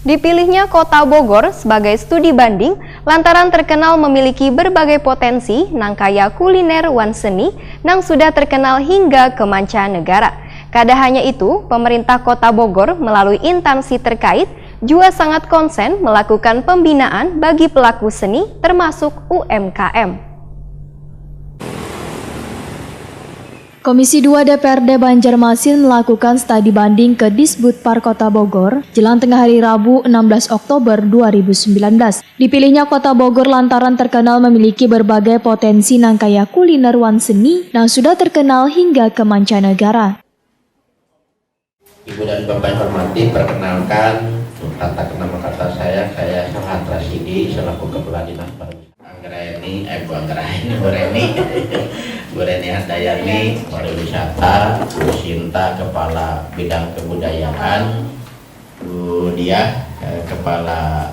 Dipilihnya Kota Bogor sebagai studi banding lantaran terkenal memiliki berbagai potensi nang kaya kuliner wan seni nang sudah terkenal hingga ke mancanegara. Kada hanya itu, pemerintah Kota Bogor melalui instansi terkait juga sangat konsen melakukan pembinaan bagi pelaku seni termasuk UMKM. Komisi 2 DPRD Banjarmasin melakukan studi banding ke Disbudpar Kota Bogor jelang tengah hari Rabu 16 Oktober 2019. Dipilihnya Kota Bogor lantaran terkenal memiliki berbagai potensi nang kaya kuliner wan seni yang sudah terkenal hingga ke mancanegara. Ibu dan Bapak yang hormati, perkenalkan tata nama kata saya Sahat Rasidi selaku Kepala Dinas Pariwisata. Bu Reni Handayani, Pariwisata, Bu Sinta, Kepala Bidang Kebudayaan, Bu Diah, Kepala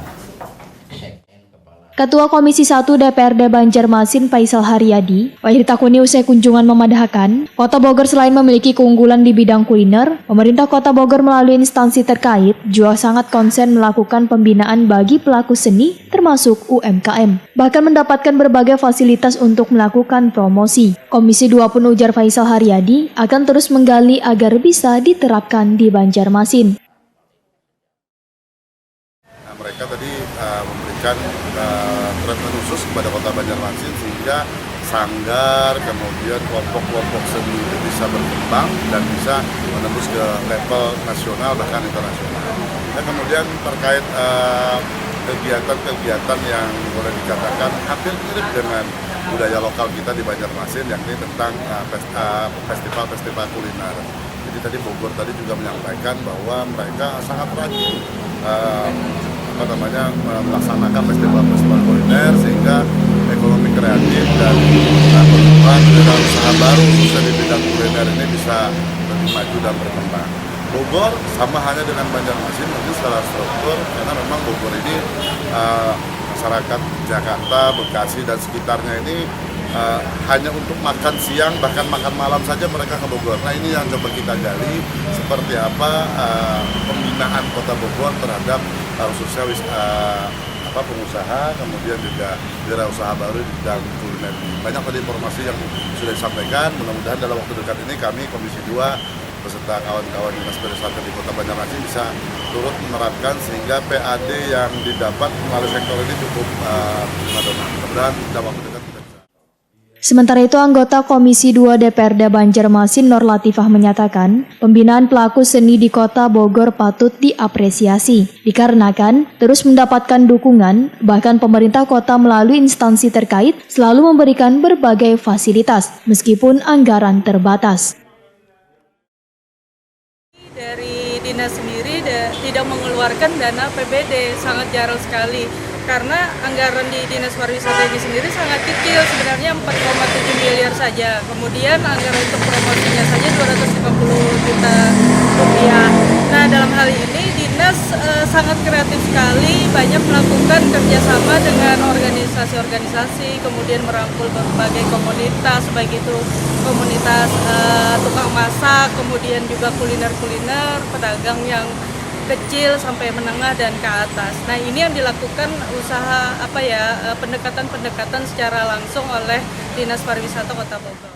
Ketua Komisi 1 DPRD Banjarmasin Faisal Haryadi, ditakuni usai kunjungan memadahkan, Kota Bogor selain memiliki keunggulan di bidang kuliner, pemerintah Kota Bogor melalui instansi terkait juga sangat konsen melakukan pembinaan bagi pelaku seni termasuk UMKM, bahkan mendapatkan berbagai fasilitas untuk melakukan promosi. Komisi 2 pun ujar Faisal Haryadi akan terus menggali agar bisa diterapkan di Banjarmasin. Mereka tadi memberikan treatment khusus kepada Kota Banjarmasin sehingga sanggar, kemudian kelompok-kelompok seni itu bisa berkembang dan bisa menembus ke level nasional bahkan internasional. Dan kemudian terkait kegiatan-kegiatan yang boleh dikatakan hampir mirip dengan budaya lokal kita di Banjarmasin, yakni tentang festival-festival kuliner. Jadi tadi Bogor tadi juga menyampaikan bahwa mereka sangat rajin melaksanakan festival-festival kuliner sehingga ekonomi kreatif dan pertumbuhan usaha baru khususnya di bidang kuliner ini bisa lebih maju dan berkembang. Bogor sama hanya dengan Banjarmasin mungkin secara struktur karena memang Bogor ini masyarakat Jakarta, Bekasi dan sekitarnya ini hanya untuk makan siang bahkan makan malam saja mereka ke Bogor. Nah ini yang coba kita gali seperti apa pembinaan Kota Bogor terhadap khususnya pengusaha, kemudian juga wirausaha baru di bidang kuliner. Banyak tadi informasi yang sudah disampaikan. Mudah-mudahan dalam waktu dekat ini kami Komisi 2 beserta kawan-kawan Dinas Pariwisata di Kota Banjarmasin bisa turut menerapkan sehingga PAD yang didapat melalui sektor ini cukup mudah-mudahan dalam waktu dekat. Sementara itu, anggota Komisi 2 DPRD Banjarmasin Nur Latifah menyatakan, pembinaan pelaku seni di Kota Bogor patut diapresiasi, dikarenakan terus mendapatkan dukungan, bahkan pemerintah kota melalui instansi terkait selalu memberikan berbagai fasilitas, meskipun anggaran terbatas. Dari dinas sendiri tidak mengeluarkan dana APBD, sangat jarang sekali. Karena anggaran di Dinas Pariwisata ini sendiri sangat kecil, sebenarnya 4,7 miliar saja. Kemudian anggaran untuk promosinya saja 250 juta rupiah. Nah dalam hal ini Dinas sangat kreatif sekali, banyak melakukan kerjasama dengan organisasi-organisasi, kemudian merangkul berbagai komunitas, baik itu komunitas tukang masak, kemudian juga kuliner-kuliner, pedagang yang kecil sampai menengah dan ke atas. Nah ini yang dilakukan usaha pendekatan-pendekatan secara langsung oleh Dinas Pariwisata Kota Bogor.